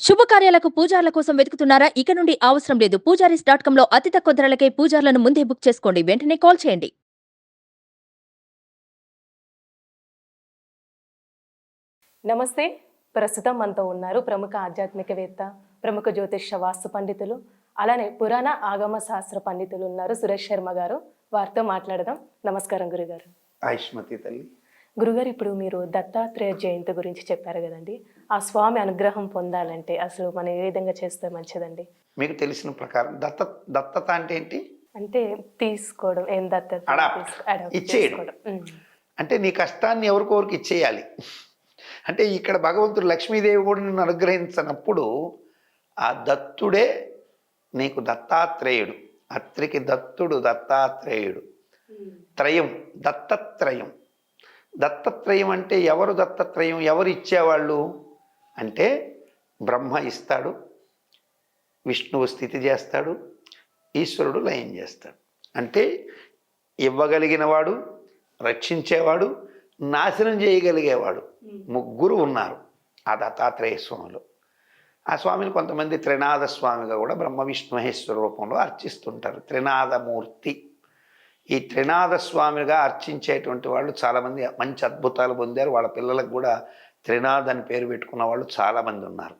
శుభకార్యాలకు పూజార్ల కోసం వెతుకుతున్నారా? ఇక నుండి అవసరం లేదు. పూజారీస్.com లో అతి తక్కువ ధరలకే పూజార్లను ముందే బుక్ చేసుకోండి. వెంటనే కాల్ చేయండి. నమస్తే. ప్రస్తుతం మనతో ఉన్నారు ప్రముఖ ఆధ్యాత్మికవేత్త, ప్రముఖ జ్యోతిష్య వాస్తు పండితులు, అలానే పురాణ ఆగమ శాస్త్ర పండితులు ఉన్నారు సురేష్ శర్మ గారు. వారితో మాట్లాడదాం. నమస్కారం గురుగారు. ఆయుష్మతి తల్లి. గురుగారు, ఇప్పుడు మీరు దత్తాత్రేయ జయంతి గురించి చెప్పారు కదండి. ఆ స్వామి అనుగ్రహం పొందాలంటే అసలు మనం ఏ విధంగా చేస్తే మంచిదండి? మీకు తెలిసిన ప్రకారం దత్తత అంటే ఏంటి? అంటే తీసుకోవడం, ఏం దత్తత ఇచ్చేయడం. అంటే నీ కష్టాన్ని ఎవరికొరికి ఇచ్చేయాలి. అంటే ఇక్కడ భగవంతుడు లక్ష్మీదేవి కూడా నిన్ను అనుగ్రహించినప్పుడు ఆ దత్తుడే నీకు దత్తాత్రేయుడు. అత్రికి దత్తుడు దత్తాత్రేయుడు. త్రయం దత్తత్రయం. దత్తత్రయం అంటే ఎవరు దత్తత్రయం? ఎవరు ఇచ్చేవాళ్ళు అంటే బ్రహ్మ ఇస్తాడు, విష్ణువు స్థితి చేస్తాడు, ఈశ్వరుడు లయం చేస్తాడు. అంటే ఇవ్వగలిగినవాడు, రక్షించేవాడు, నాశనం చేయగలిగేవాడు ముగ్గురు ఉన్నారు ఆ దత్తాత్రేయ స్వామిలో. ఆ స్వామిని కొంతమంది త్రినాథ స్వామిగా కూడా బ్రహ్మ విష్ణు మహేశ్వర రూపంలో అర్చిస్తుంటారు. త్రినాథమూర్తి. ఈ త్రినాథ స్వామిగా అర్చించేటువంటి వాళ్ళు చాలామంది మంచి అద్భుతాలు పొందారు. వాళ్ళ పిల్లలకు కూడా త్రినాథ్ అని పేరు పెట్టుకున్న వాళ్ళు చాలామంది ఉన్నారు.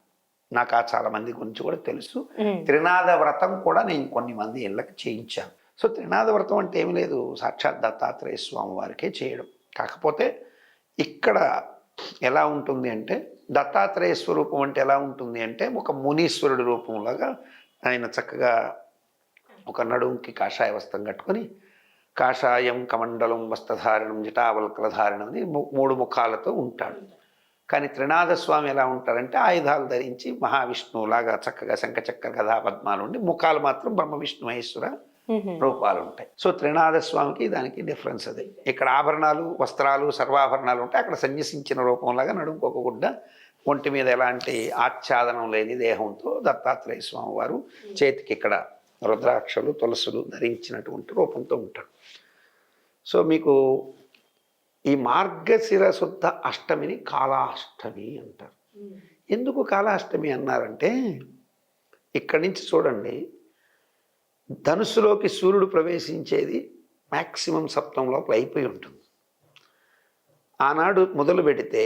నాకు ఆ చాలామంది గురించి కూడా తెలుసు. త్రినాథ వ్రతం కూడా నేను కొన్ని మంది ఇళ్ళకి చేయించాను. సో త్రినాథ వ్రతం అంటే ఏమి లేదు, సాక్షాత్ దత్తాత్రేయ స్వామి వారికే చేయడం. కాకపోతే ఇక్కడ ఎలా ఉంటుంది అంటే దత్తాత్రేయ స్వరూపం అంటే ఎలా ఉంటుంది అంటే ఒక మునీశ్వరుడి రూపంలాగా ఆయన చక్కగా ఒక నడుంకి కాషాయ వస్త్రం కట్టుకొని కాషాయం కమండలం వస్త్రధారణం జటావల్కలధారణం అని 3 ముఖాలతో ఉంటాడు. కానీ త్రినాథ స్వామి ఎలా ఉంటారంటే ఆయుధాలు ధరించి మహావిష్ణువులాగా చక్కగా శంఖచక్ర గదా పద్మాలు ఉండి ముఖాలు మాత్రం బ్రహ్మ విష్ణు మహేశ్వర రూపాలు ఉంటాయి. సో త్రినాథ స్వామికి దానికి డిఫరెన్స్ అది. ఇక్కడ ఆభరణాలు, వస్త్రాలు, సర్వాభరణాలు ఉంటాయి. అక్కడ సన్యసించిన రూపంలాగా నడుముకొక గుడ్డ, ఒంటి మీద ఎలాంటి ఆచ్ఛాదనం లేని దేహంతో దత్తాత్రేయ స్వామి వారు చేతికి ఇక్కడ రుద్రాక్షలు, తులసులు ధరించినటువంటి రూపంతో ఉంటాడు. సో మీకు ఈ మార్గశిర శుద్ధ అష్టమిని కాలాష్టమి అంటారు. ఎందుకు కాలాష్టమి అన్నారంటే ఇక్కడి నుంచి చూడండి, ధనుస్సులోకి సూర్యుడు ప్రవేశించేది మ్యాక్సిమం సప్తం లోపల అయిపోయి ఉంటుంది. ఆనాడు మొదలు పెడితే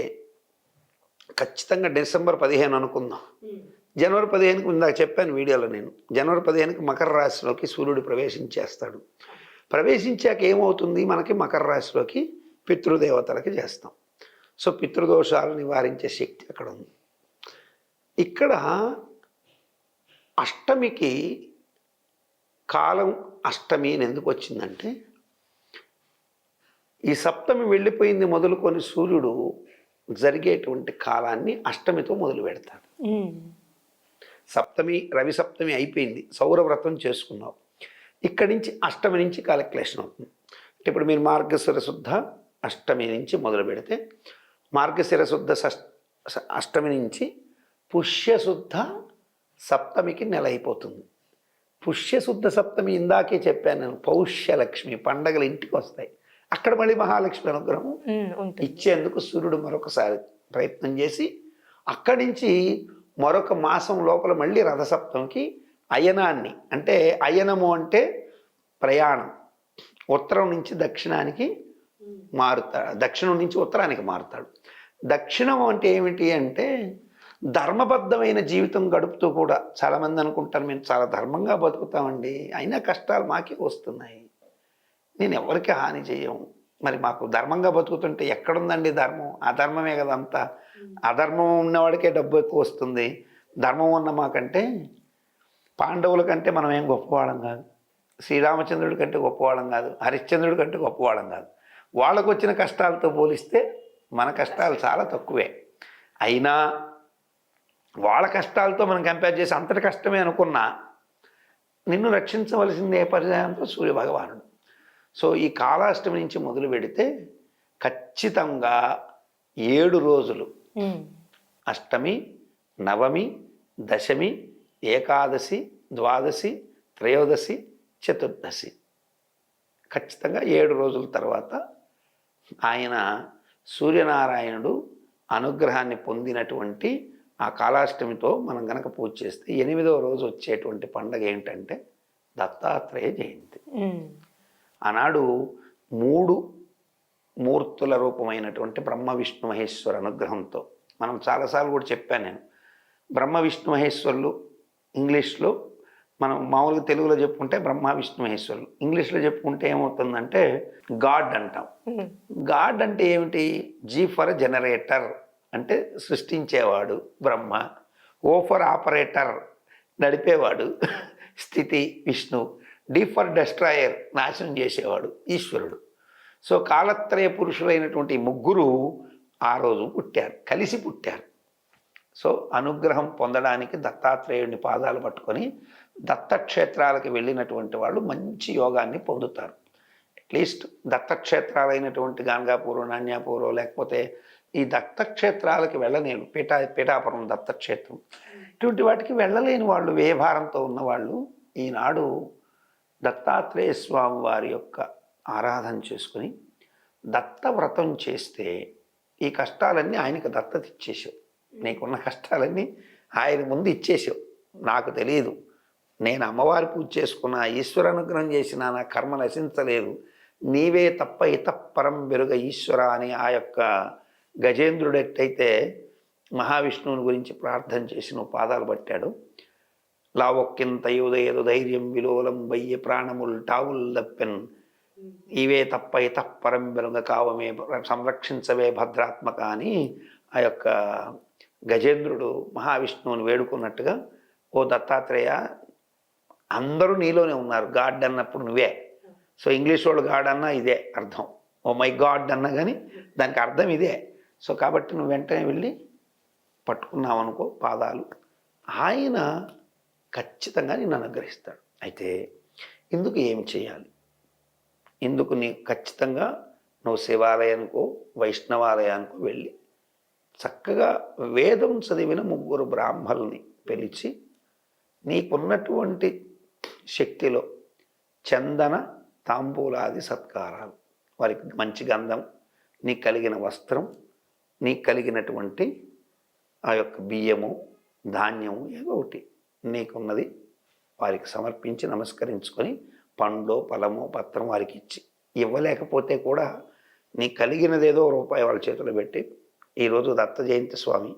ఖచ్చితంగా డిసెంబర్ 15 అనుకుందాం. జనవరి 15కు ఇందాక చెప్పాను వీడియోలో నేను. జనవరి 15కి మకర రాశిలోకి సూర్యుడు ప్రవేశించేస్తాడు. ప్రవేశించాక ఏమవుతుంది, మనకి మకర రాశిలోకి పితృదేవతలకి చేస్తాం. సో పితృదోషాలు నివారించే శక్తి అక్కడ ఉంది. ఇక్కడ అష్టమికి కాలం అష్టమి అని ఎందుకు వచ్చిందంటే ఈ సప్తమి వెళ్ళిపోయింది మొదలుకొని సూర్యుడు జరిగేటువంటి కాలాన్ని అష్టమితో మొదలు పెడతాడు. సప్తమి రవి సప్తమి అయిపోయింది, సౌరవ్రతం చేసుకున్నావు. ఇక్కడి నుంచి అష్టమి నుంచి కాలిక్యులేషన్ అవుతుంది. ఇప్పుడు మీరు మార్గశిర శుద్ధ అష్టమి నుంచి మొదలు పెడితే మార్గశిర శుద్ధ అష్టమి నుంచి పుష్యశుద్ధ సప్తమికి నెల అయిపోతుంది. పుష్యశుద్ధ సప్తమి ఇందాకే చెప్పాను నేను, పౌష్యలక్ష్మి పండగలు ఇంటికి వస్తాయి. అక్కడ మళ్ళీ మహాలక్ష్మి అనుగ్రహం ఇచ్చేందుకు సూర్యుడు మరొకసారి ప్రయత్నం చేసి అక్కడి నుంచి మరొక మాసం లోపల మళ్ళీ రథసప్తంకి అయనాన్ని, అంటే అయనము అంటే ప్రయాణం, ఉత్తరం నుంచి దక్షిణానికి మారుతాడు, దక్షిణం నుంచి ఉత్తరానికి మారుతాడు. దక్షిణం అంటే ఏమిటి అంటే ధర్మబద్ధమైన జీవితం గడుపుతూ కూడా చాలామంది అనుకుంటారు మేము చాలా ధర్మంగా బతుకుతామండి, అయినా కష్టాలు మాకే వస్తున్నాయి, నేను ఎవరికి హాని చేయము, మరి మాకు ధర్మంగా బతుకుతుంటే ఎక్కడుందండి ధర్మం? అధర్మమే కదా అంతా. అధర్మం ఉన్నవాడికే డబ్బు ఎక్కువ వస్తుంది, ధర్మం ఉన్న మాకంటే పాండవుల కంటే మనం ఏం గొప్పవాళ్ళం కాదు, శ్రీరామచంద్రుడి కంటే గొప్పవాళ్ళం కాదు, హరిశ్చంద్రుడి కంటే గొప్పవాళ్ళం కాదు. వాళ్ళకు వచ్చిన కష్టాలతో పోలిస్తే మన కష్టాలు చాలా తక్కువే. అయినా వాళ్ళ కష్టాలతో మనం కంపేర్ చేసి అంతటి కష్టమే అనుకున్నా నిన్ను రక్షించవలసిందే పర్యాయంతో సూర్యభగవానుడు. సో ఈ కాలాష్టమి నుంచి మొదలు పెడితే ఖచ్చితంగా 7 రోజులు, అష్టమి, నవమి, దశమి, ఏకాదశి, ద్వాదశి, త్రయోదశి, చతుర్దశి, ఖచ్చితంగా 7 రోజుల తర్వాత ఆయన సూర్యనారాయణుడు అనుగ్రహాన్ని పొందినటువంటి ఆ కాళాష్టమితో మనం గనక పూజ చేస్తే 8వ రోజు వచ్చేటువంటి పండగ ఏంటంటే దత్తాత్రేయ జయంతి. ఆనాడు 3 మూర్తుల రూపమైనటువంటి బ్రహ్మ విష్ణు మహేశ్వర అనుగ్రహంతో, మనం చాలాసార్లు కూడా చెప్పాను నేను, బ్రహ్మ విష్ణు మహేశ్వరులు ఇంగ్లీష్లో, మనం మామూలుగా తెలుగులో చెప్పుకుంటే బ్రహ్మ విష్ణు మహేశ్వరులు, ఇంగ్లీష్లో చెప్పుకుంటే ఏమవుతుందంటే గాడ్ అంటాం. గాడ్ అంటే ఏమిటి? జీ ఫర్ జనరేటర్ అంటే సృష్టించేవాడు బ్రహ్మ, ఓ ఫర్ ఆపరేటర్ నడిపేవాడు స్థితి విష్ణు, డి ఫర్ డెస్ట్రాయర్ నాశనం చేసేవాడు ఈశ్వరుడు. సో కాలత్రయ పురుషులైనటువంటి ముగ్గురు ఆ రోజు పుట్టారు, కలిసి పుట్టారు. సో అనుగ్రహం పొందడానికి దత్తాత్రేయుడిని పాదాలు పట్టుకొని దత్తక్షేత్రాలకు వెళ్ళినటువంటి వాళ్ళు మంచి యోగాన్ని పొందుతారు. అట్లీస్ట్ దత్తక్షేత్రాలైనటువంటి గాంగాపూర్, నాణ్యాపూర్, లేకపోతే ఈ దత్తక్షేత్రాలకి వెళ్ళలేను, పీఠాపురం దత్తక్షేత్రం, ఇటువంటి వాటికి వెళ్ళలేని వాళ్ళు, వ్యయభారంతో ఉన్నవాళ్ళు ఈనాడు దత్తాత్రేయ స్వామి వారి యొక్క ఆరాధన చేసుకుని దత్తవ్రతం చేస్తే ఈ కష్టాలన్నీ ఆయనకు దత్తత ఇచ్చేసావు. నీకున్న కష్టాలన్నీ ఆయన ముందు ఇచ్చేసావు. నాకు తెలియదు, నేను అమ్మవారి పూజ చేసుకున్నా, ఈశ్వర అనుగ్రహం చేసినా నా కర్మ నశించలేదు, నీవే తప్ప ఇతపరం వెరుగ ఈశ్వర అని ఆ యొక్క గజేంద్రుడు ఎట్టయితే మహావిష్ణువుని గురించి ప్రార్థన చేసి నువ్వు పాదాలు పట్టాడు, లావొక్కింత యుదయదు ధైర్యం విలోలం వయ్య ప్రాణముల్ టావుల్ దప్పెన్, ఇవే తప్ప ఇతపరం వెరుగ కావమే సంరక్షించవే భద్రాత్మక అని ఆ యొక్క గజేంద్రుడు మహావిష్ణువుని వేడుకున్నట్టుగా, ఓ దత్తాత్రేయ అందరూ నీలోనే ఉన్నారు, గాడ్ అన్నప్పుడు నువ్వే. సో ఇంగ్లీష్ వాళ్ళు గాడ్ అన్నా ఇదే అర్థం, ఓ మై గాడ్ అన్నా కానీ దానికి అర్థం ఇదే. సో కాబట్టి నువ్వు వెంటనే వెళ్ళి పట్టుకున్నావు అనుకో పాదాలు, ఆయన ఖచ్చితంగా నిన్ను అనుగ్రహిస్తాడు. అయితే ఇందుకు ఏమి చేయాలి? ఇందుకు నీకు ఖచ్చితంగా నువ్వు శివాలయానికో వైష్ణవాలయానికో వెళ్ళి చక్కగా వేదం చదివిన 3 బ్రాహ్మల్ని పిలిచి నీకున్నటువంటి శక్తిలో చందన తాంబూలాది సత్కారాలు, వారికి మంచి గంధం, నీకు కలిగిన వస్త్రం, నీకు కలిగినటువంటి ఆ యొక్క బియ్యము ధాన్యము ఏదో ఒకటి నీకున్నది వారికి సమర్పించి నమస్కరించుకొని పండ్లో ఫలమో పత్రం వారికి ఇచ్చి, ఇవ్వలేకపోతే కూడా నీకు కలిగినదేదో రూపాయి వాళ్ళ చేతిలో పెట్టి, ఈరోజు దత్త జయంతి స్వామి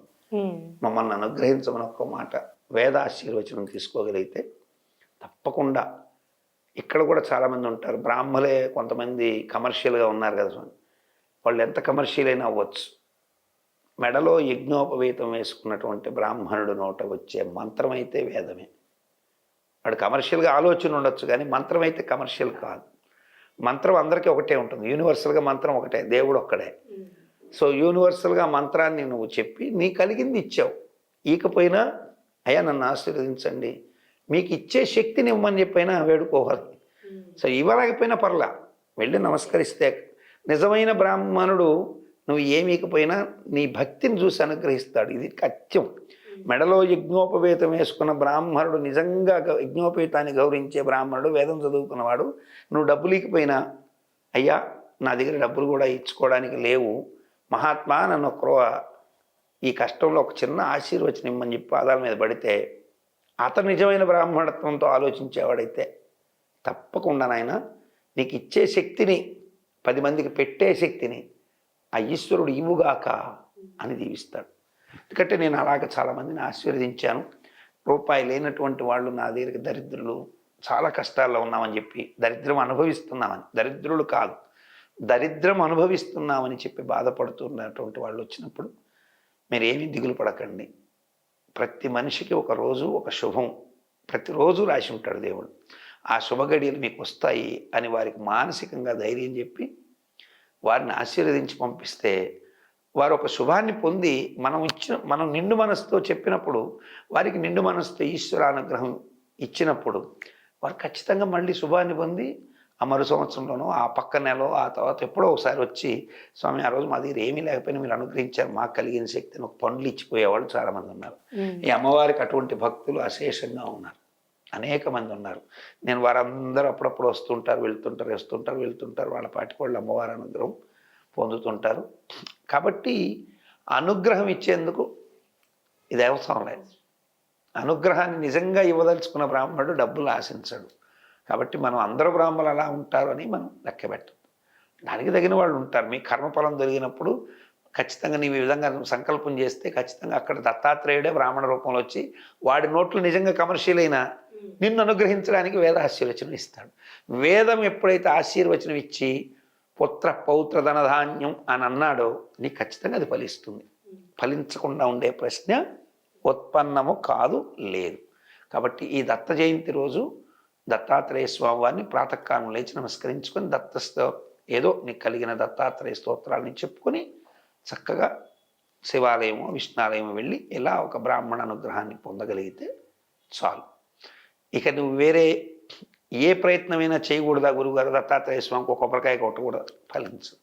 మమ్మల్ని అనుగ్రహించమని ఒక్క మాట వేదాశీర్వచనం తీసుకోగలిగితే తప్పకుండా. ఇక్కడ కూడా చాలామంది ఉంటారు బ్రాహ్మలే, కొంతమంది కమర్షియల్గా ఉన్నారు కదా స్వామి, వాళ్ళు ఎంత కమర్షియల్ అయినా అవ్వచ్చు. మెడలో యజ్ఞోపవీతం వేసుకున్నటువంటి బ్రాహ్మణుడు నోట వచ్చే మంత్రం అయితే వేదమే. వాడు కమర్షియల్గా ఆలోచన ఉండొచ్చు కానీ మంత్రం అయితే కమర్షియల్ కాదు. మంత్రం అందరికీ ఒకటే ఉంటుంది, యూనివర్సల్గా మంత్రం ఒకటే, దేవుడు ఒక్కడే. సో యూనివర్సల్గా మంత్రాన్ని నువ్వు చెప్పి నీ కలిగింది ఇచ్చావు, ఈకపోయినా అయ్యా నన్ను ఆశీర్వదించండి, మీకు ఇచ్చే శక్తిని ఇవ్వమని చెప్పైనా వేడుకోవాలి. సో ఇవ్వలేకపోయినా పర్లా, వెళ్ళి నమస్కరిస్తే నిజమైన బ్రాహ్మణుడు నువ్వు ఏమీకపోయినా నీ భక్తిని చూసి అనుగ్రహిస్తాడు. ఇది ఖచ్చితం. మెడలో యజ్ఞోపవేతం వేసుకున్న బ్రాహ్మణుడు, నిజంగా యజ్ఞోపవేతాన్ని గౌరవించే బ్రాహ్మణుడు, వేదం చదువుకున్నవాడు, నువ్వు డబ్బులు ఇకపోయినా అయ్యా నా దగ్గర డబ్బులు కూడా ఇచ్చుకోవడానికి లేవు, మహాత్మా నన్ను ఈ కష్టంలో ఒక చిన్న ఆశీర్వచనం ఇమ్మని చెప్పి పాదాల మీద పడితే, అతను నిజమైన బ్రాహ్మణత్వంతో ఆలోచించేవాడైతే తప్పకుండా నాయన నీకు ఇచ్చే శక్తిని, 10 మందికి పెట్టే శక్తిని ఆ ఈశ్వరుడు ఇవ్వుగాక అని దీవిస్తాడు. ఎందుకంటే నేను అలాగ చాలామందిని ఆశీర్వదించాను. రూపాయి లేనటువంటి వాళ్ళు నా దగ్గరికి దరిద్రులు, చాలా కష్టాల్లో ఉన్నామని చెప్పి, దరిద్రం అనుభవిస్తున్నామని, దరిద్రులు కాదు దరిద్రం అనుభవిస్తున్నామని చెప్పి బాధపడుతున్నటువంటి వాళ్ళు వచ్చినప్పుడు మీరు ఏమీ దిగులు పడకండి. ప్రతి మనిషికి ఒక రోజు ఒక శుభం ప్రతిరోజు రాసి ఉంటాడు దేవుడు. ఆ శుభగడియలు మీకు వస్తాయి అని వారికి మానసికంగా ధైర్యం చెప్పి వారిని ఆశీర్వదించి పంపిస్తే, వారు ఒక శుభాన్ని పొంది మనం నిండు మనసుతో చెప్పినప్పుడు, వారికి నిండు మనసుతో ఈశ్వర అనుగ్రహం ఇచ్చినప్పుడు వారు ఖచ్చితంగా మళ్ళీ శుభాన్ని పొంది ఆ మరు సంవత్సరంలోనో ఆ పక్క నెలలో ఆ తర్వాత ఎప్పుడో ఒకసారి వచ్చి, స్వామి ఆ రోజు మా దగ్గర ఏమీ లేకపోయినా మీరు అనుగ్రహించారు, మాకు కలిగిన శక్తిని ఒక పండ్లు ఇచ్చిపోయేవాళ్ళు చాలామంది ఉన్నారు. ఈ అమ్మవారికి అటువంటి భక్తులు అశేషంగా ఉన్నారు, అనేక మంది ఉన్నారు. నేను వారందరూ అప్పుడప్పుడు వస్తుంటారు, వెళ్తుంటారు, వాళ్ళ పాటికి వాళ్ళు అమ్మవారి అనుగ్రహం పొందుతుంటారు. కాబట్టి అనుగ్రహం ఇచ్చేందుకు ఇది అవసరం లేదు. అనుగ్రహాన్ని నిజంగా ఇవ్వదలుచుకున్న బ్రాహ్మణుడు డబ్బులు ఆశించడు. కాబట్టి మనం అందరూ బ్రాహ్మణులు అలా ఉంటారు అని మనం లెక్క పెట్టం. దానికి తగిన వాళ్ళు ఉంటారు. మీ కర్మఫలం దొరికినప్పుడు ఖచ్చితంగా నీవు ఈ విధంగా సంకల్పం చేస్తే ఖచ్చితంగా అక్కడ దత్తాత్రేయుడే బ్రాహ్మణ రూపంలో వచ్చి వాడి నోట్లు నిజంగా కమర్షియల్ అయినా నిన్ను అనుగ్రహించడానికి వేద ఆశీర్వచనం ఇస్తాడు. వేదం ఎప్పుడైతే ఆశీర్వచనం ఇచ్చి పుత్ర పౌత్ర ధనధాన్యం అని అన్నాడో నీకు ఖచ్చితంగా అది ఫలిస్తుంది. ఫలించకుండా ఉండే ప్రశ్న ఉత్పన్నము కాదు, లేదు. కాబట్టి ఈ దత్త జయంతి రోజు దత్తాత్రేయ స్వామి వారిని ప్రాతకాలం లేచి నమస్కరించుకొని ఏదో నీకు కలిగిన దత్తాత్రేయ స్తోత్రాలని చెప్పుకొని చక్కగా శివాలయమో విష్ణాలయమో వెళ్ళి ఇలా ఒక బ్రాహ్మణ అనుగ్రహాన్ని పొందగలిగితే చాలు. ఇక నువ్వు వేరే ఏ ప్రయత్నమైనా చేయకూడదా గురువుగారు? దత్తాత్రేయ స్వామికి ఒక కొబ్బరికాయ కొట్టకూడదు, ఫలించదు.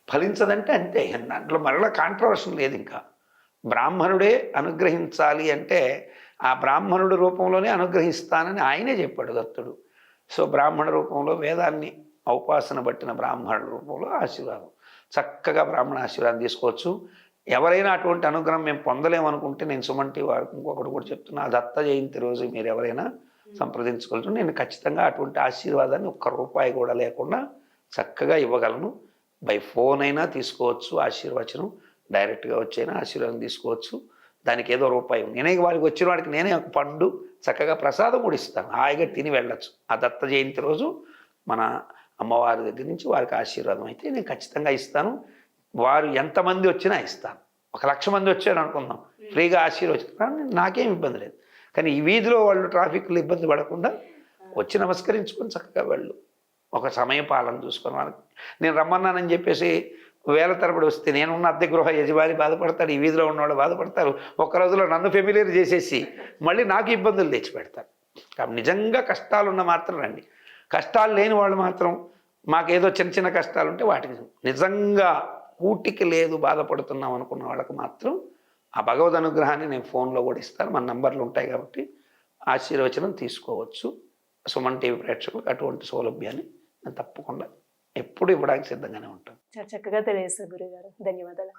ఫలించదంటే అంతే, దాంట్లో మరలా కాంట్రవర్షన్ లేదు. ఇంకా బ్రాహ్మణుడే అనుగ్రహించాలి అంటే ఆ బ్రాహ్మణుడి రూపంలోనే అనుగ్రహిస్తానని ఆయనే చెప్పాడు దత్తుడు. సో బ్రాహ్మణ రూపంలో వేదాన్ని ఔపాసన పట్టిన బ్రాహ్మణుడి రూపంలో ఆశీర్వాదం, చక్కగా బ్రాహ్మణ ఆశీర్వాదం తీసుకోవచ్చు. ఎవరైనా అటువంటి అనుగ్రహం మేము పొందలేమనుకుంటే నేను సుమన్ టీవీ వారికి ఇంకొకటి కూడా చెప్తున్నా, ఆ దత్త జయంతి రోజు మీరు ఎవరైనా సంప్రదించగలరు. నేను ఖచ్చితంగా అటువంటి ఆశీర్వాదాన్ని ఒక్క రూపాయి కూడా లేకుండా చక్కగా ఇవ్వగలను. బై ఫోన్ అయినా తీసుకోవచ్చు ఆశీర్వచనం, డైరెక్ట్గా వచ్చైనా ఆశీర్వాదం తీసుకోవచ్చు. దానికి ఏదో రూపాయి నేనే వారికి వచ్చిన వాడికి నేనే ఒక పండు చక్కగా ప్రసాదం కూడా ఇస్తాను, హాయిగా తిని వెళ్ళచ్చు. ఆ దత్త జయంతి రోజు మన అమ్మవారి దగ్గర నుంచి వారికి ఆశీర్వాదం అయితే నేను ఖచ్చితంగా ఇస్తాను. వారు ఎంతమంది వచ్చినా ఇస్తాను. 1,00,000 మంది వచ్చారు అనుకుందాం, ఫ్రీగా ఆశీర్వచనం, నాకేం ఇబ్బంది లేదు. కానీ ఈ వీధిలో వాళ్ళు ట్రాఫిక్లో ఇబ్బంది పడకుండా వచ్చి నమస్కరించుకొని చక్కగా వెళ్ళు. ఒక సమయ పాలన చూసుకొని వాళ్ళకి నేను రమ్మన్నానని చెప్పేసి వేల తరబడి వస్తే నేనున్న అద్దె గృహ యజమాని బాధపడతాడు, ఈ వీధిలో ఉన్నవాళ్ళు బాధపడతారు. ఒక్క రోజులో నన్ను ఫెమిలియర్ చేసేసి మళ్ళీ నాకు ఇబ్బందులు తెచ్చిపెడతారు. కాబట్టి నిజంగా కష్టాలున్న మాత్రం రండి. కష్టాలు లేని వాళ్ళు మాత్రం మాకేదో చిన్న చిన్న కష్టాలు ఉంటే వాటికి నిజంగా కూటికి లేదు బాధపడుతున్నాం అనుకున్న వాళ్ళకి మాత్రం ఆ భగవద్ అనుగ్రహాన్ని నేను ఫోన్లో కూడా ఇస్తాను. మన నంబర్లు ఉంటాయి కాబట్టి ఆశీర్వచనం తీసుకోవచ్చు. సుమన్ టీవీ ప్రేక్షకులకు అటువంటి సౌలభ్యాన్ని నేను తప్పకుండా ఎప్పుడు ఇవ్వడానికి సిద్ధంగానే ఉంటాను. చాలా చక్కగా తెలియజేస్తారు గురుగారు, ధన్యవాదాలు.